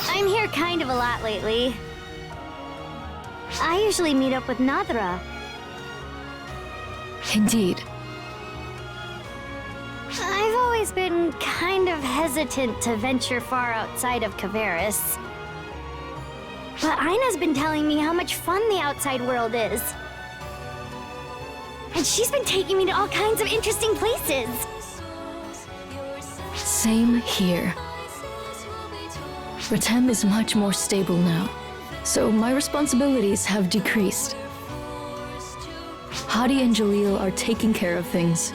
I'm here kind of a lot lately. I usually meet up with Nadra. Indeed. I've always been kind of hesitant to venture far outside of Kavaris. But Ina's been telling me how much fun the outside world is. And she's been taking me to all kinds of interesting places. Same here. Ratem is much more stable now, so my responsibilities have decreased. Hadi and Jalil are taking care of things,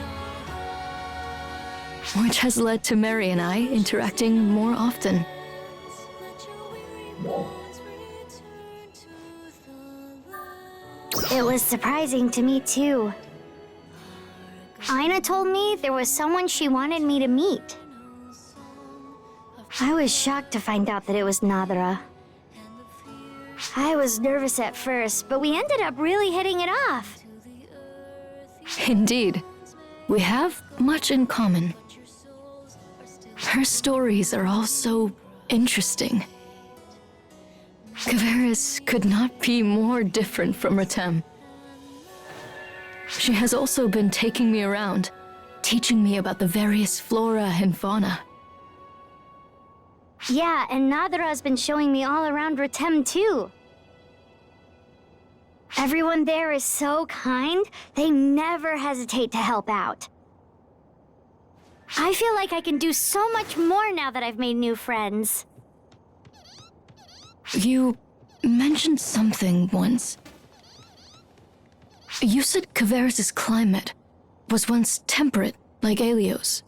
which has led to Mary and I interacting more often. It was surprising to me too. Ina told me there was someone she wanted me to meet. I was shocked to find out that it was Nadra. I was nervous at first, but we ended up really hitting it off. Indeed, we have much in common. Her stories are all so interesting. Kavaris could not be more different from Ratem. She has also been taking me around, teaching me about the various flora and fauna. Yeah, and Nadra's been showing me all around Ratem too. Everyone there is so kind, they never hesitate to help out. I feel like I can do so much more now that I've made new friends. You mentioned something once. You said Kavaris' climate was once temperate, like Aelio's.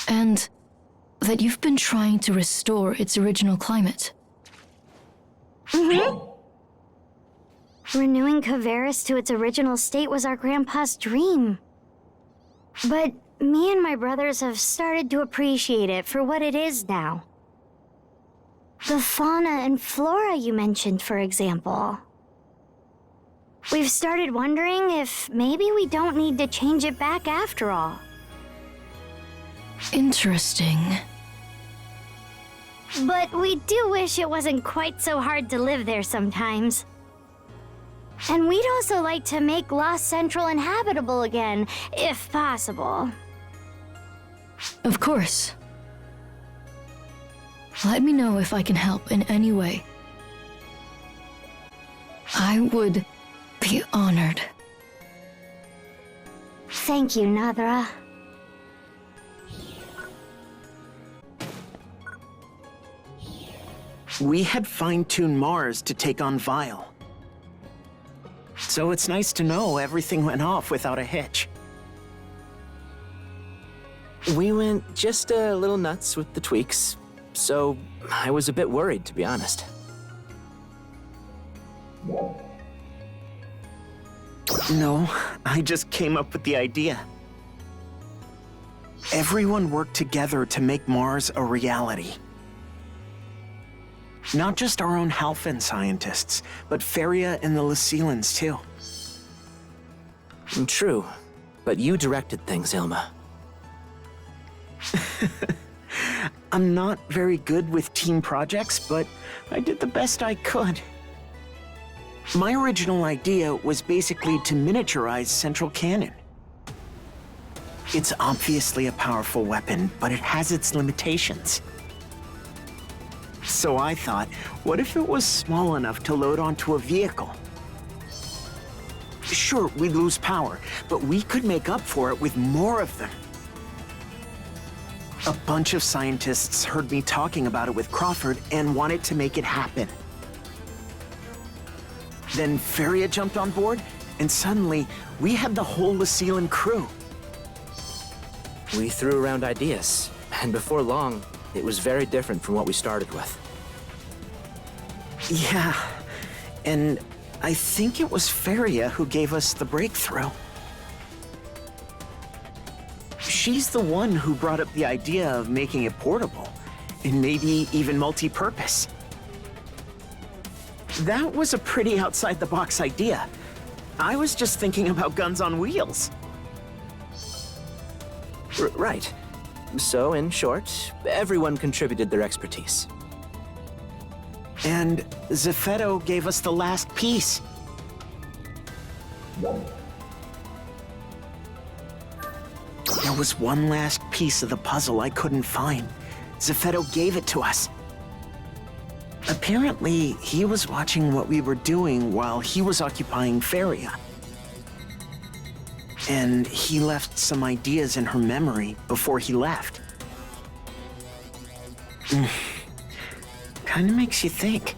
And that you've been trying to restore its original climate. Mm-hmm. Renewing Kavaris to its original state was our grandpa's dream. But me and my brothers have started to appreciate it for what it is now. The fauna and flora you mentioned, for example. We've started wondering if maybe we don't need to change it back after all. Interesting. But we do wish it wasn't quite so hard to live there sometimes. And we'd also like to make Lost Central inhabitable again, if possible. Of course. Let me know if I can help in any way. I would be honored. Thank you, Nadra. We had fine-tuned Mars to take on Vile. So it's nice to know everything went off without a hitch. We went just a little nuts with the tweaks, so I was a bit worried, to be honest. No, I just came up with the idea. Everyone worked together to make Mars a reality. Not just our own Halfin scientists, but Feria and the Lycelans too. True, but you directed things, Ilma. I'm not very good with team projects, but I did the best I could. My original idea was basically to miniaturize Central Cannon. It's obviously a powerful weapon, but it has its limitations. So I thought, what if it was small enough to load onto a vehicle? Sure, we'd lose power, but we could make up for it with more of them. A bunch of scientists heard me talking about it with Crawford and wanted to make it happen. Then Feria jumped on board, and suddenly, we had the whole Lycelan crew. We threw around ideas, and before long, it was very different from what we started with. Yeah, and I think it was Feria who gave us the breakthrough. She's the one who brought up the idea of making it portable, and maybe even multi-purpose. That was a pretty outside-the-box idea. I was just thinking about guns on wheels. Right. So, in short, everyone contributed their expertise. And Zeffetto gave us the last piece. There was one last piece of the puzzle I couldn't find. Zeffetto gave it to us. Apparently, he was watching what we were doing while he was occupying Feria. And he left some ideas in her memory before he left. Kinda makes you think.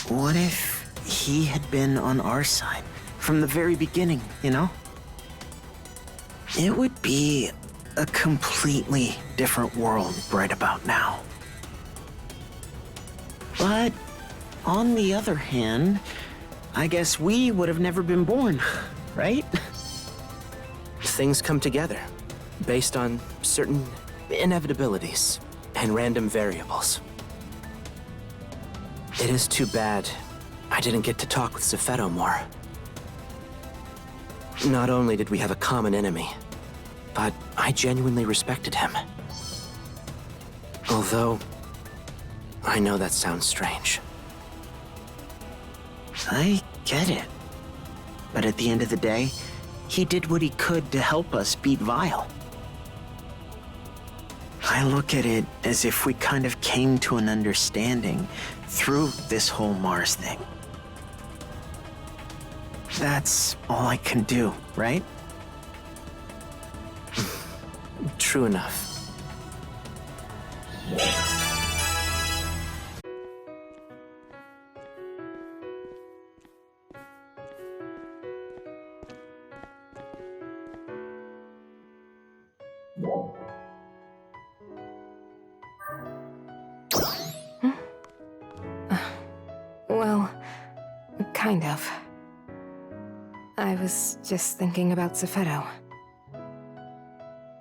What if he had been on our side from the very beginning, you know? It would be a completely different world right about now. But on the other hand, I guess we would have never been born, right? Things come together based on certain inevitabilities and random variables. It is too bad I didn't get to talk with Zeffetto more. Not only did we have a common enemy, but I genuinely respected him. Although, I know that sounds strange. I get it. But at the end of the day, he did what he could to help us beat Vile. I look at it as if we kind of came to an understanding through this whole Mars thing. That's all I can do, right? True enough. Well, kind of. I was just thinking about Zeffetto.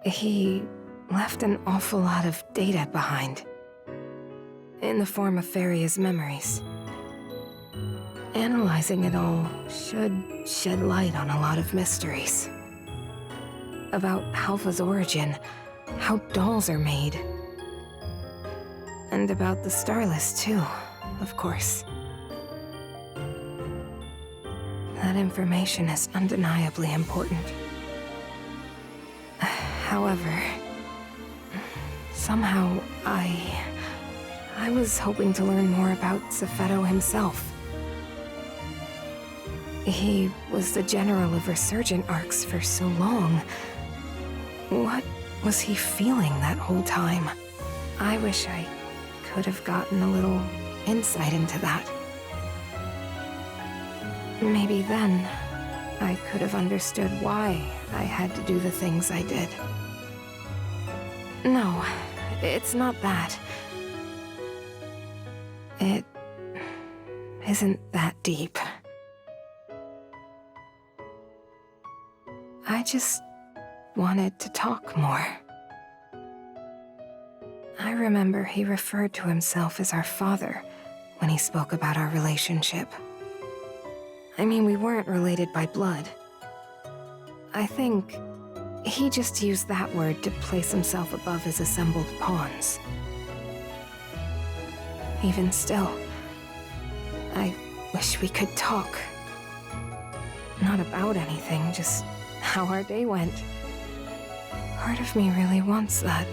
He left an awful lot of data behind. In the form of Feria's memories. Analyzing it all should shed light on a lot of mysteries. About Alpha's origin, how dolls are made. And about the Starless too, of course. That information is undeniably important. However, somehow I was hoping to learn more about Zeffetto himself. He was the general of Resurgent Arcs for so long. What was he feeling that whole time? I wish I could have gotten a little insight into that. Maybe then, I could have understood why I had to do the things I did. No, it's not that. It isn't that deep. I just wanted to talk more. I remember he referred to himself as our father when he spoke about our relationship. I mean, we weren't related by blood. I think he just used that word to place himself above his assembled pawns. Even still, I wish we could talk. Not about anything, just how our day went. Part of me really wants that.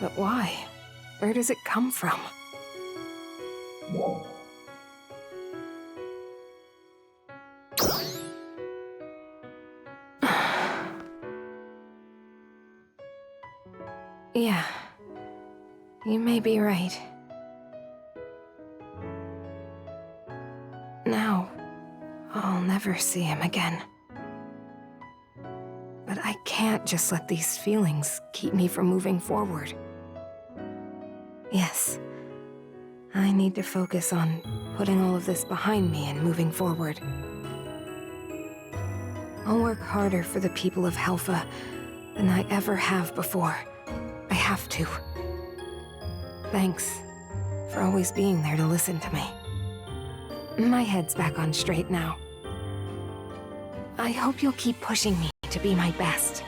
But why? Where does it come from? Yeah, you may be right. Now, I'll never see him again. But I can't just let these feelings keep me from moving forward. Yes, I need to focus on putting all of this behind me and moving forward. I'll work harder for the people of Helfa than I ever have before. I have to. Thanks for always being there to listen to me. My head's back on straight now. I hope you'll keep pushing me to be my best.